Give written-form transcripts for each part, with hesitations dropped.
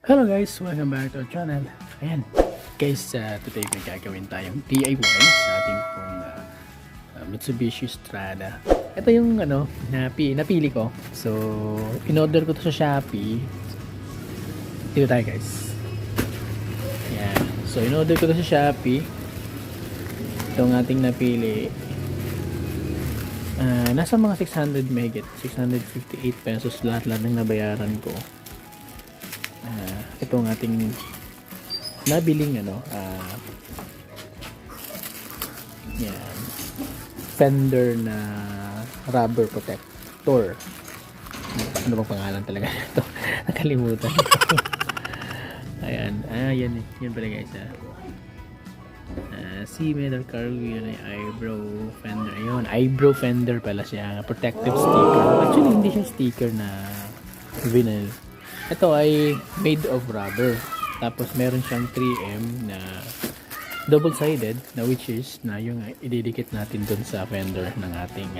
Hello guys, welcome back to our channel. Ayan, guys, today may gagawin tayong DIY sa ating pong Mitsubishi Strada. Ito yung napili ko. So, in-order ko to sa Shopee. Dito tayo guys. Ayan, so in-order ko to sa Shopee. Itong ating napili. Nasa mga 600 megit, 658 pesos lahat ng nabayaran ko. Ito ang ating nabiling yan, fender na rubber protector. Ano bang pangalan talaga ito? Nakalimutan. Ayan, yan pala guys. Si metal cargo yun ay eyebrow fender. Ayun, eyebrow fender pala siya. Protective sticker. Actually, hindi siya sticker na vinyl. Ito ay made of rubber. Tapos meron siyang 3M na double-sided na which is na yung ididikit natin dun sa fender ng ating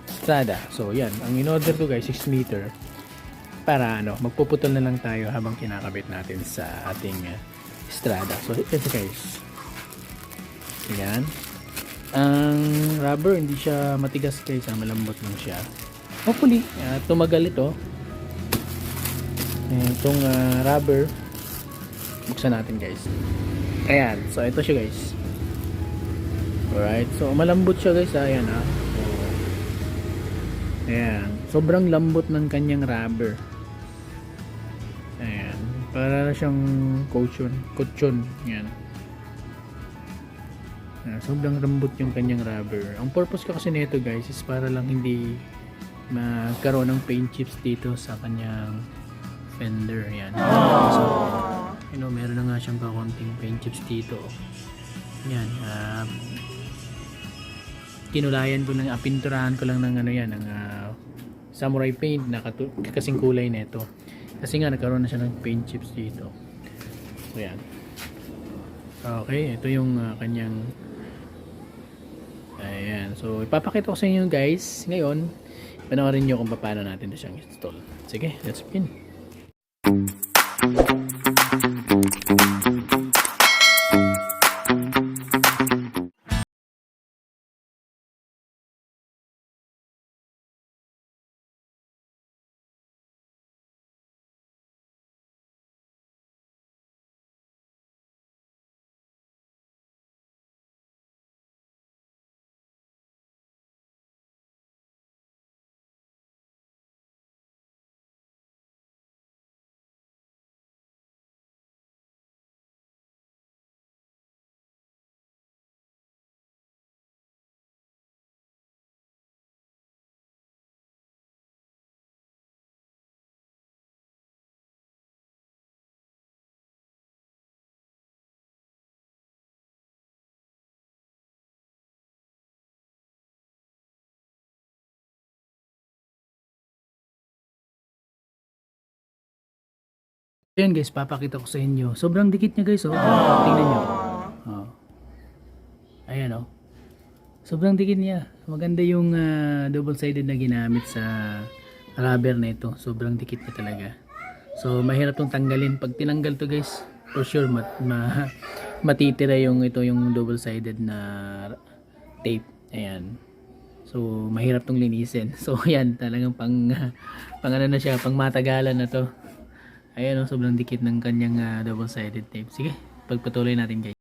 Strada. So yan, ang in-order ko guys 6 meter para magpuputol na lang tayo habang kinakabit natin sa ating Strada. So ito guys. Yan. Ang rubber hindi siya matigas guys, malambot lang siya. Hopefully, tumagal ito. Itong rubber buksan natin guys. Ayan, so ito siya guys. Alright, so malambot siya guys. Ayan so, ayan, sobrang lambot ng kanyang rubber. Ayan, para siyang kutsyon. Ayan. Sobrang lambot yung kanyang rubber. Ang purpose ko kasi nito guys is para lang hindi magkaroon ng paint chips dito sa kanyang fender. Yan. So, meron na nga siyang kakunting paint chips dito. Yan. Kinulayan ko lang, pinturahan ko lang ng ng samurai paint na kasing kulay nito. Kasi nga nagkaroon na siya ng paint chips dito. So, yan. Okay, ito yung kanyang ayan. So, ipapakita ko sa inyo guys. Ngayon, panoorin nyo kung paano natin ito siyang install. Sige, let's begin. Ayan guys, papakita ko sa inyo. Sobrang dikit niya guys, oh. Tingnan niyo. Oh. Ayan, oh. Sobrang dikit niya. Maganda yung double-sided na ginamit sa rubber na ito. Sobrang dikit niya talaga. So, mahirap tong tanggalin. Pag tinanggal to guys, for sure matitira yung double-sided na tape. Ayan. So, mahirap tong linisin. So, ayan, talagang pang ano na siya, pang matagalan na to. Ayan, oh, sobrang dikit ng kanyang double-sided tape. Sige, pagpatuloy natin guys.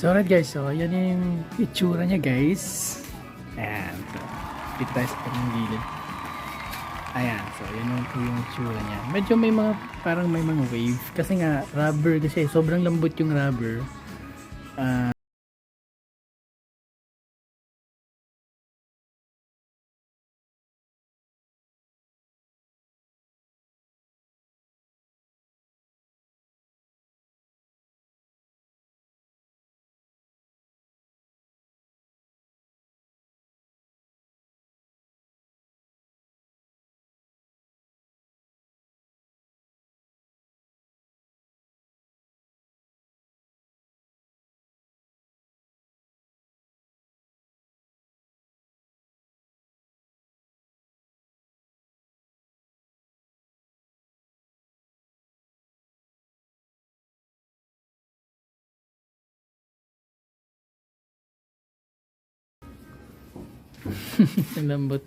So alright guys, so yan yung itsura niya guys. Ayan. So, dito tayo sa kanyang gilid. Ayan, so yan yung itsura niya. Medyo may mga, parang may mga wave. Kasi nga, rubber kasi, sobrang lambot yung rubber. Ang lambot.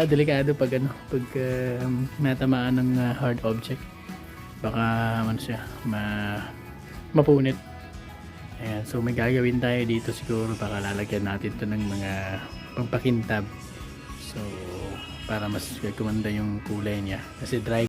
Delikado pag ano, pag natamaan ng hard object. Baka ano siya, mapunit. Ayan, so may gagawin tayo dito siguro, baka lalagyan natin to ng mga pampakintab. So para mas gumanda yung kulay niya kasi dry.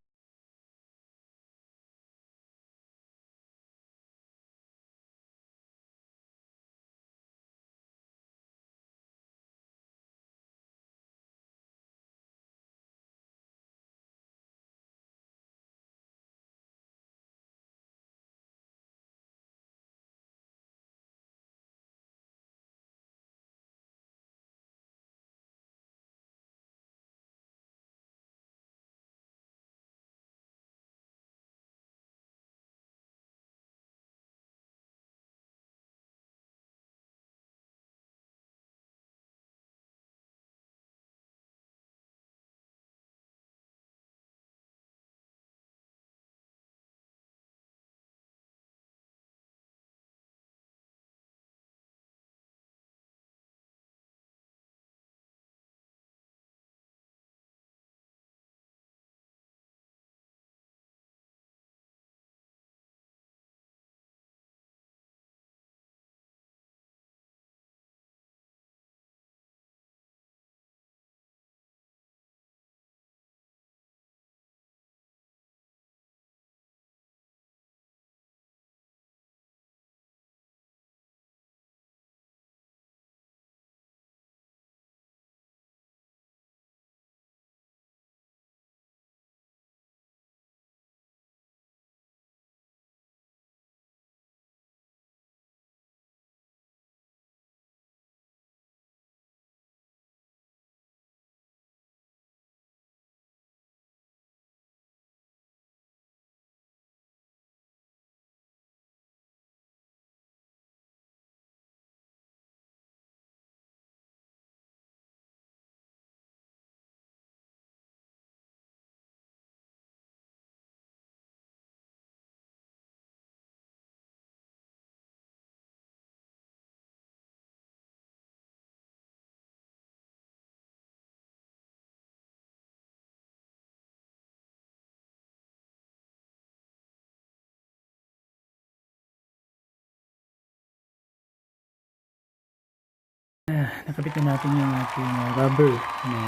Nakabit na natin yung ating rubber na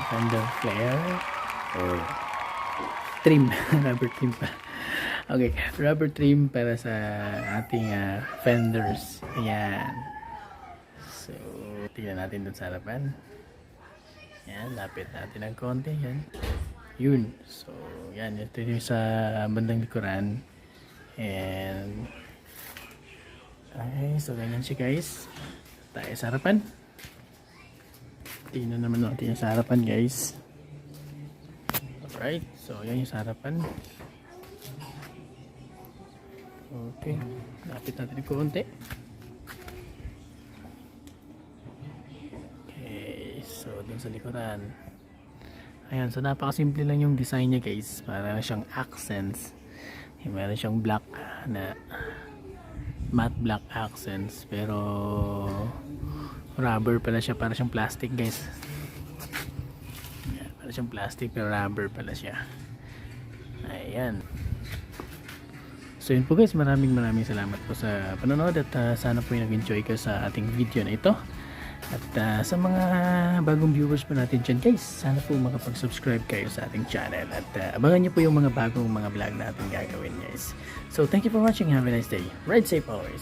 fender flare or trim. Rubber trim pa. Okay, rubber trim para sa ating fenders. Ayan. So, tingnan natin dun sa harapan. Ayan, lapit natin ng konti. Yan. Yun. So, yan. Ito yung sa bandang likuran. And okay, so ganyan siya guys. Tayo sa harapan. Tingnan naman natin yung sa harapan guys. Alright, so yan yung sa harapan. Okay, lapit natin yung konti. Okay, so dun sa likuran. Ayan, so napakasimple lang yung design niya guys. Para siyang accents. Meron siyang black na matte black accents, pero rubber pala siya, para siyang plastic guys. Ayan, para siyang plastic pero rubber pala siya. Ayan. So yun po guys, maraming salamat po sa panonood at sana po yung nag-enjoy ka sa ating video na ito. At sa mga bagong viewers po natin dyan guys, sana po makapag-subscribe kayo sa ating channel at abangan nyo po yung mga bagong mga vlog natin gagawin guys. So thank you for watching, have a nice day, ride safe always.